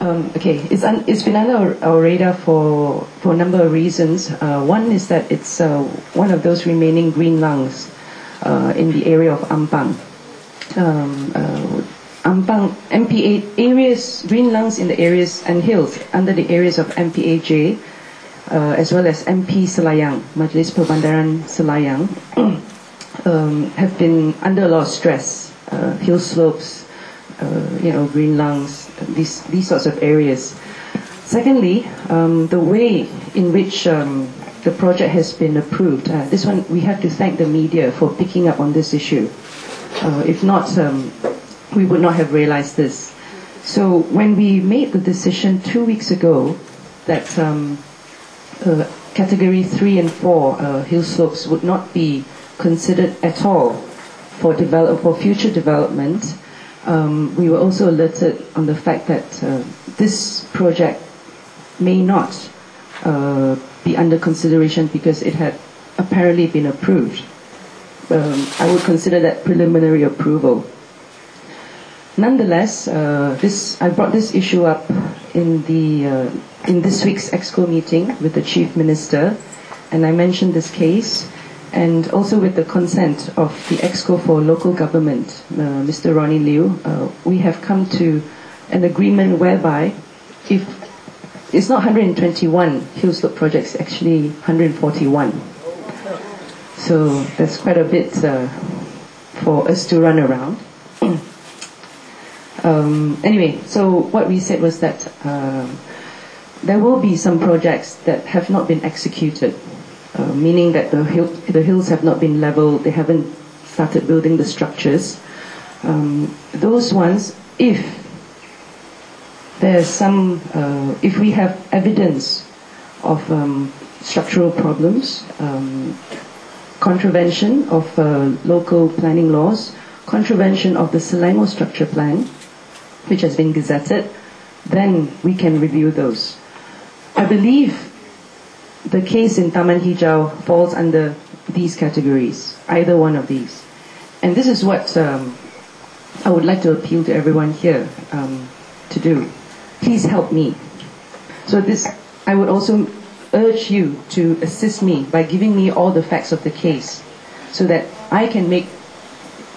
Okay, it's been under our radar for a number of reasons. One is that it's one of those remaining green lungs in the area of Ampang. Ampang, MPA areas, green lungs in the areas and hills under the areas of MPAJ, as well as MP Selayang, Majlis Perbandaran Selayang, have been under a lot of stress. Hill slopes, green lungs, these sorts of areas. Secondly, the way in which the project has been approved. This one, we have to thank the media for picking up on this issue. If not, we would not have realized this. So when we made the decision 2 weeks ago that category 3 and 4 hill slopes would not be considered at all for future development, we were also alerted on the fact that this project may not be under consideration because it had apparently been approved. I would consider that preliminary approval. Nonetheless, I brought this issue up in this week's exco meeting with the Chief Minister, and I mentioned this case, and also with the consent of the exco for local government, Mr. Ronnie Liu, we have come to an agreement whereby if it's not 121 hill slope projects, actually 141. So that's quite a bit for us to run around. Anyway, so what we said was that there will be some projects that have not been executed, meaning that the hills have not been leveled, they haven't started building the structures. Those ones, if we have evidence of structural problems, contravention of local planning laws, contravention of the Selangor structure plan, which has been gazetted, then we can review those. I believe the case in Taman Hijau falls under these categories, either one of these. And this is what I would like to appeal to everyone here to do. Please help me. So I would also urge you to assist me by giving me all the facts of the case so that I can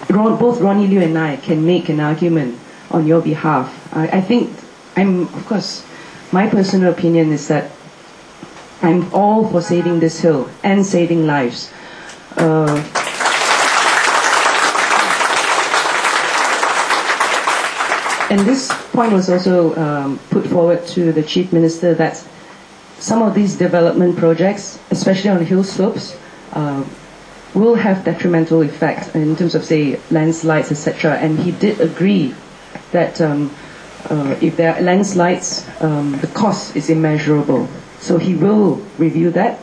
both Ronnie Liu and I can make an argument on your behalf. I think of course, my personal opinion is that I'm all for saving this hill and saving lives. And this point was also put forward to the Chief Minister that some of these development projects, especially on hill slopes, will have detrimental effect in terms of, say, landslides, etc. And he did agree that if there are landslides, the cost is immeasurable. So he will review that.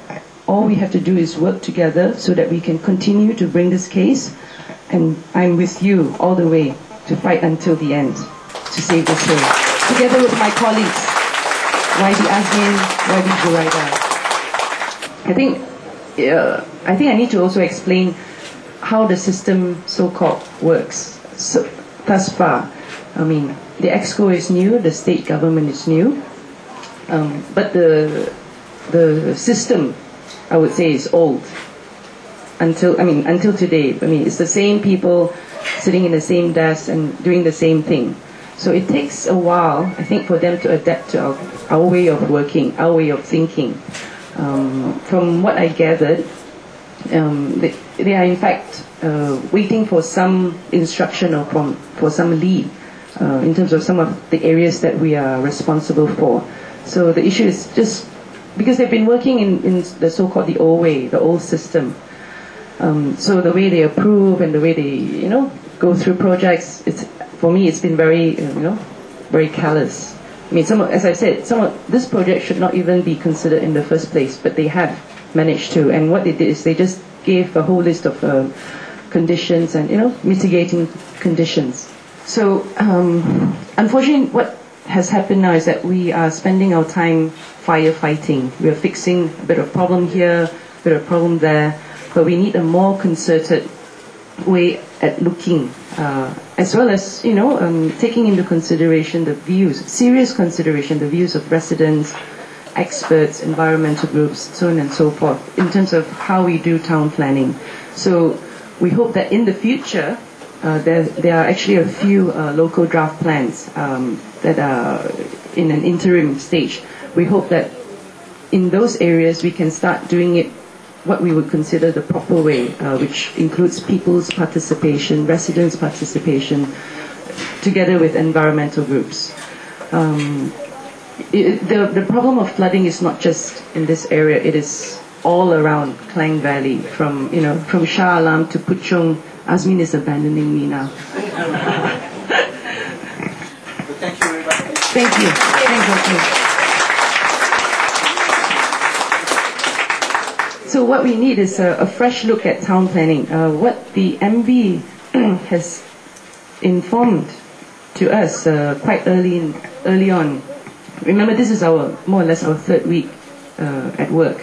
All we have to do is work together so that we can continue to bring this case, and I'm with you all the way to fight until the end to save this hill, together with my colleagues, YB Azmin, YB Juraida. I think I need to also explain how the system so-called works. So, thus far, I mean, the exco is new, the state government is new, but the system, I would say, is old. Until today. I mean, it's the same people sitting in the same desk and doing the same thing. So it takes a while, I think, for them to adapt to our way of working, our way of thinking. From what I gathered, they are in fact waiting for some instruction or for some lead in terms of some of the areas that we are responsible for. So the issue is just because they've been working in the so-called the old way, the old system. So the way they approve and the way they go through projects, for me it's been very very callous. I mean, as I said, this project should not even be considered in the first place, but they have managed to. And what they did is they just gave a whole list of conditions and mitigating conditions. So unfortunately, what has happened now is that we are spending our time firefighting. We are fixing a bit of problem here, a bit of problem there, but we need a more concerted way at looking as well as taking into consideration the views, serious consideration, the views of residents, experts, environmental groups, so on and so forth, in terms of how we do town planning. So we hope that in the future, there are actually a few local draft plans that are in an interim stage. We hope that in those areas we can start doing it what we would consider the proper way, which includes people's participation, residents' participation, together with environmental groups. The problem of flooding is not just in this area, it is all around Klang Valley, from Shah Alam to Puchong. Asmin is abandoning me now. Thank you very much. Thank you. Thank you. So what we need is a fresh look at town planning. What the MV has informed to us quite early on. Remember, this is more or less our third week at work.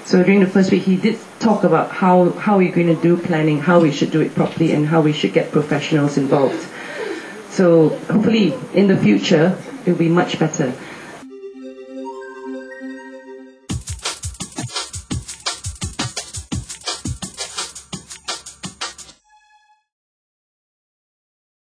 So during the first week, he did talk about how we're going to do planning, how we should do it properly, and how we should get professionals involved. So hopefully, in the future, it will be much better.